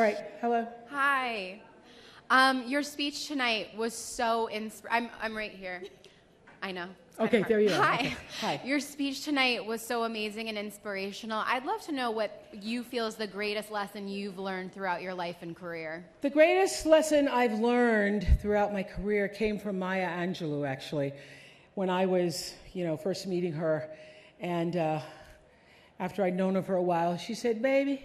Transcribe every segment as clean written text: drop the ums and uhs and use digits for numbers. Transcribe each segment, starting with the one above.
right, hello. Hi. Your speech tonight was so I'm right here. I know. Okay, there you are. Hi. Okay. Hi. Your speech tonight was so amazing and inspirational. I'd love to know what you feel is the greatest lesson you've learned throughout your life and career. The greatest lesson I've learned throughout my career came from Maya Angelou, actually, when I was, first meeting her. And after I'd known her for a while, she said, baby,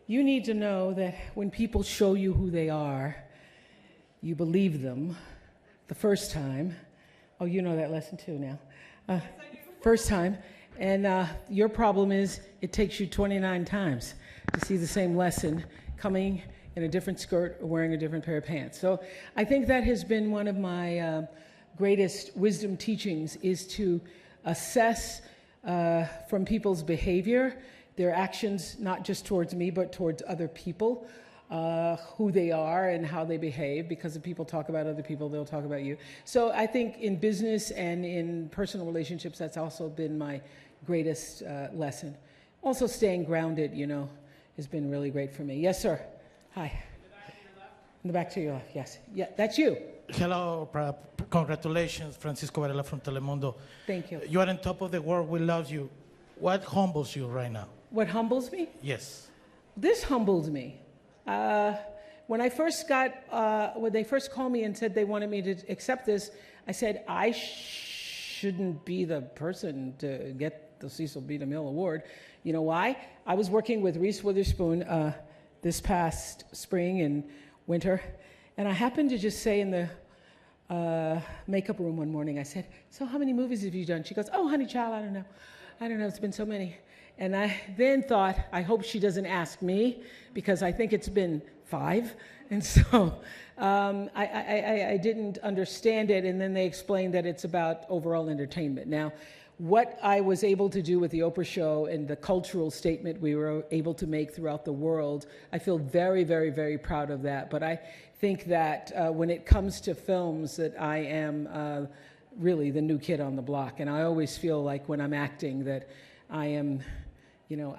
you need to know that when people show you who they are, you believe them the first time. Oh, you know that lesson too now. First time. And your problem is it takes you 29 times to see the same lesson coming in a different skirt or wearing a different pair of pants. So I think that has been one of my greatest wisdom teachings, is to assess from people's behavior, their actions, not just towards me, but towards other people, who they are and how they behave, because if people talk about other people, they'll talk about you. So I think in business and in personal relationships, that's also been my greatest lesson. Also staying grounded, has been really great for me. Yes, sir. Hi. In the back to your left, yes. Yeah, that's you. Hello, congratulations, Francisco Varela from Telemundo. Thank you. You are on top of the world. We love you. What humbles you right now? What humbles me? Yes. This humbled me. When I first when they first called me and said they wanted me to accept this, I said, I shouldn't be the person to get the Cecil B. DeMille Award. You know why? I was working with Reese Witherspoon this past spring and winter, and I happened to just say in the makeup room one morning, I said, so how many movies have you done? She goes, oh, honey child, I don't know, it's been so many. And I then thought, I hope she doesn't ask me, because I think it's been 5. And so I didn't understand it, and then they explained that it's about overall entertainment. Now, what I was able to do with the Oprah show and the cultural statement we were able to make throughout the world, I feel very, very, very proud of that. But I think that when it comes to films, that I am really the new kid on the block. And I always feel like when I'm acting that I am,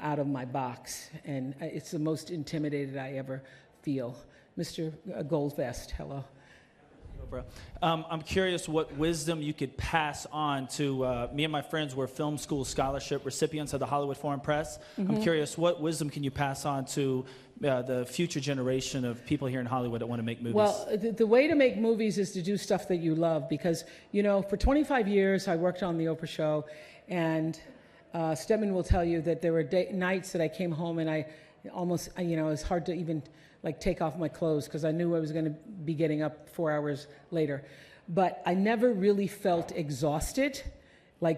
out of my box. And it's the most intimidated I ever feel. Mr. Goldvest, hello. Oprah. I'm curious what wisdom you could pass on to me and my friends were film school scholarship recipients of the Hollywood Foreign Press. Mm-hmm. I'm curious, what wisdom can you pass on to the future generation of people here in Hollywood that want to make movies? Well, the way to make movies is to do stuff that you love, because, for 25 years I worked on the Oprah show, and Stedman will tell you that there were nights that I came home and I almost, it was hard to even take off my clothes because I knew I was going to be getting up 4 hours later. But I never really felt exhausted, I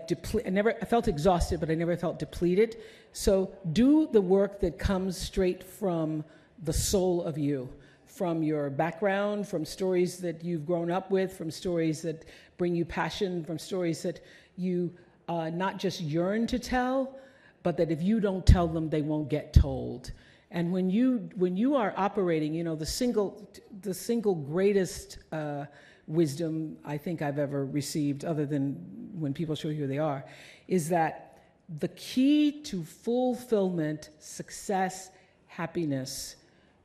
felt exhausted, but I never felt depleted. So do the work that comes straight from the soul of you, from your background, from stories that you've grown up with, from stories that bring you passion, from stories that you not just yearn to tell, but that if you don't tell them, they won't get told. And when you are operating, the single greatest wisdom I think I've ever received, other than when people show you who they are, is that the key to fulfillment, success, happiness,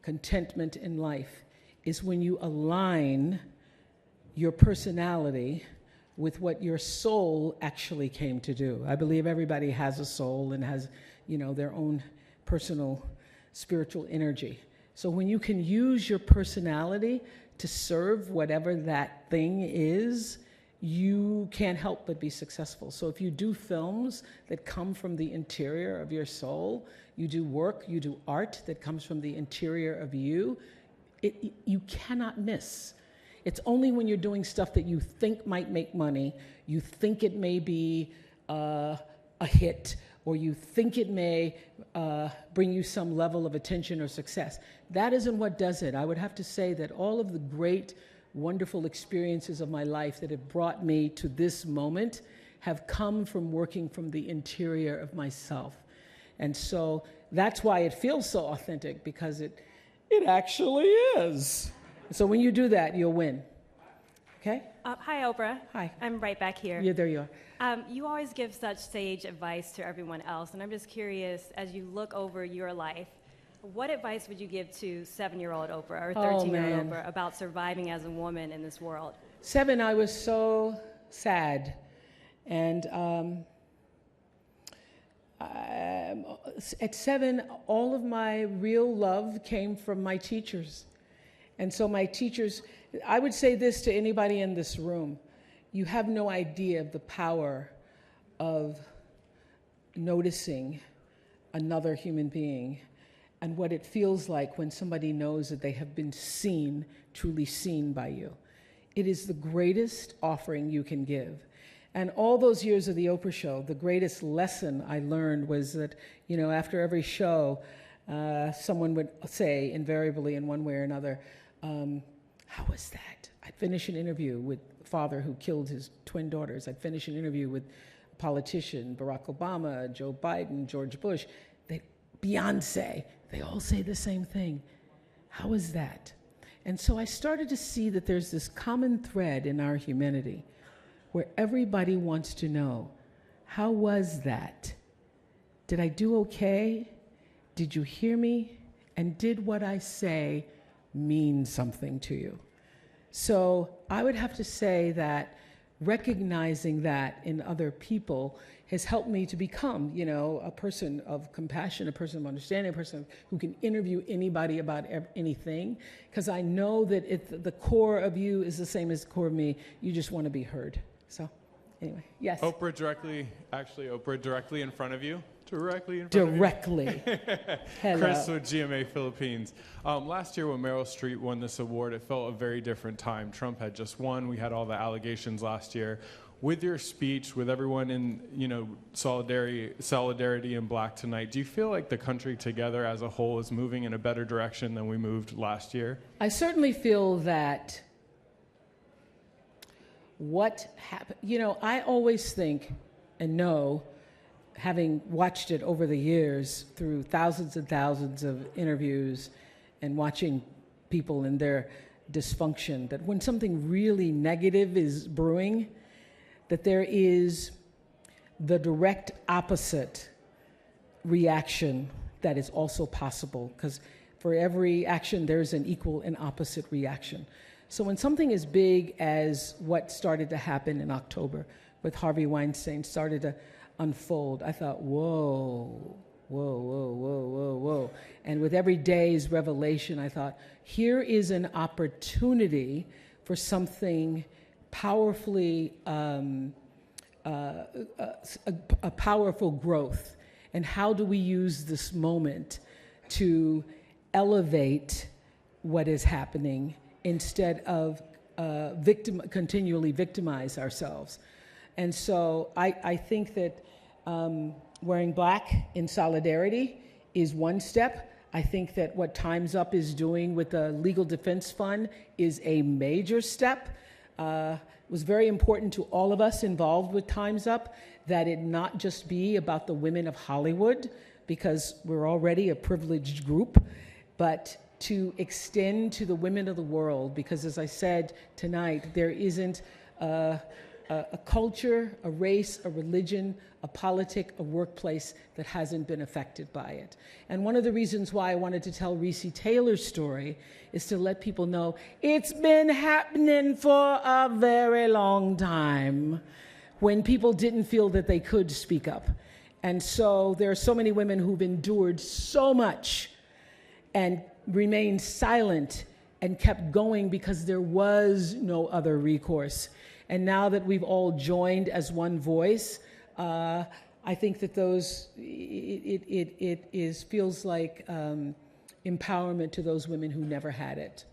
contentment in life is when you align your personality with what your soul actually came to do. I believe everybody has a soul and has, their own personal spiritual energy. So when you can use your personality to serve whatever that thing is, you can't help but be successful. So if you do films that come from the interior of your soul, you do work, you do art that comes from the interior of you, you cannot miss. It's only when you're doing stuff that you think might make money, you think it may be a hit, or you think it may bring you some level of attention or success. That isn't what does it. I would have to say that all of the great, wonderful experiences of my life that have brought me to this moment have come from working from the interior of myself. And so that's why it feels so authentic, because it actually is. So when you do that, you'll win. Okay? Hi, Oprah. Hi. I'm right back here. Yeah, there you are. You always give such sage advice to everyone else, and I'm just curious, as you look over your life, What advice would you give to 7-year-old Oprah or Oh, 13-year-old man. Oprah about surviving as a woman in this world? 7, I was so sad. And at 7, all of my real love came from my teachers. And so my teachers, I would say this to anybody in this room: you have no idea of the power of noticing another human being and what it feels like when somebody knows that they have been seen, truly seen by you. It is the greatest offering you can give. And all those years of the Oprah show, the greatest lesson I learned was that, you know, after every show, someone would say invariably in one way or another, how was that? I'd finish an interview with a father who killed his twin daughters. I'd finish an interview with a politician, Barack Obama, Joe Biden, George Bush, Beyonce. They all say the same thing. How was that? And so I started to see that there's this common thread in our humanity where everybody wants to know, how was that? Did I do okay? Did you hear me? And did what I say mean something to you? So I would have to say that recognizing that in other people has helped me to become, you know, a person of compassion, a person of understanding, a person who can interview anybody about anything, because I know that the core of you is the same as the core of me. You just want to be heard. So anyway, yes. Oprah directly in front of you. Directly in front Directly. of you. Hello. Chris with GMA Philippines. Last year when Meryl Streep won this award, it felt a very different time. Trump had just won. We had all the allegations last year. With your speech, with everyone in, you know, solidarity in Black tonight, do you feel like the country together as a whole is moving in a better direction than we moved last year? I certainly feel that what happened, you know, I always think and know, having watched it over the years through thousands and thousands of interviews and watching people in their dysfunction, that when something really negative is brewing, that there is the direct opposite reaction that is also possible, because for every action there's an equal and opposite reaction. So when something as big as what started to happen in October with Harvey Weinstein started to unfold, I thought, whoa, whoa, whoa, whoa, whoa, whoa. And with every day's revelation, I thought, here is an opportunity for something powerfully, a powerful growth. And how do we use this moment to elevate what is happening instead of continually victimize ourselves? And so I think that wearing black in solidarity is one step. I think that what Time's Up is doing with the Legal Defense Fund is a major step. It was very important to all of us involved with Time's Up that it not just be about the women of Hollywood, because we're already a privileged group, but to extend to the women of the world, because as I said tonight, there isn't a culture, a race, a religion, a politic, a workplace that hasn't been affected by it. And one of the reasons why I wanted to tell Recy Taylor's story is to let people know it's been happening for a very long time when people didn't feel that they could speak up. And so there are so many women who've endured so much and remained silent and kept going because there was no other recourse. And now that we've all joined as one voice, I think that it feels like empowerment to those women who never had it.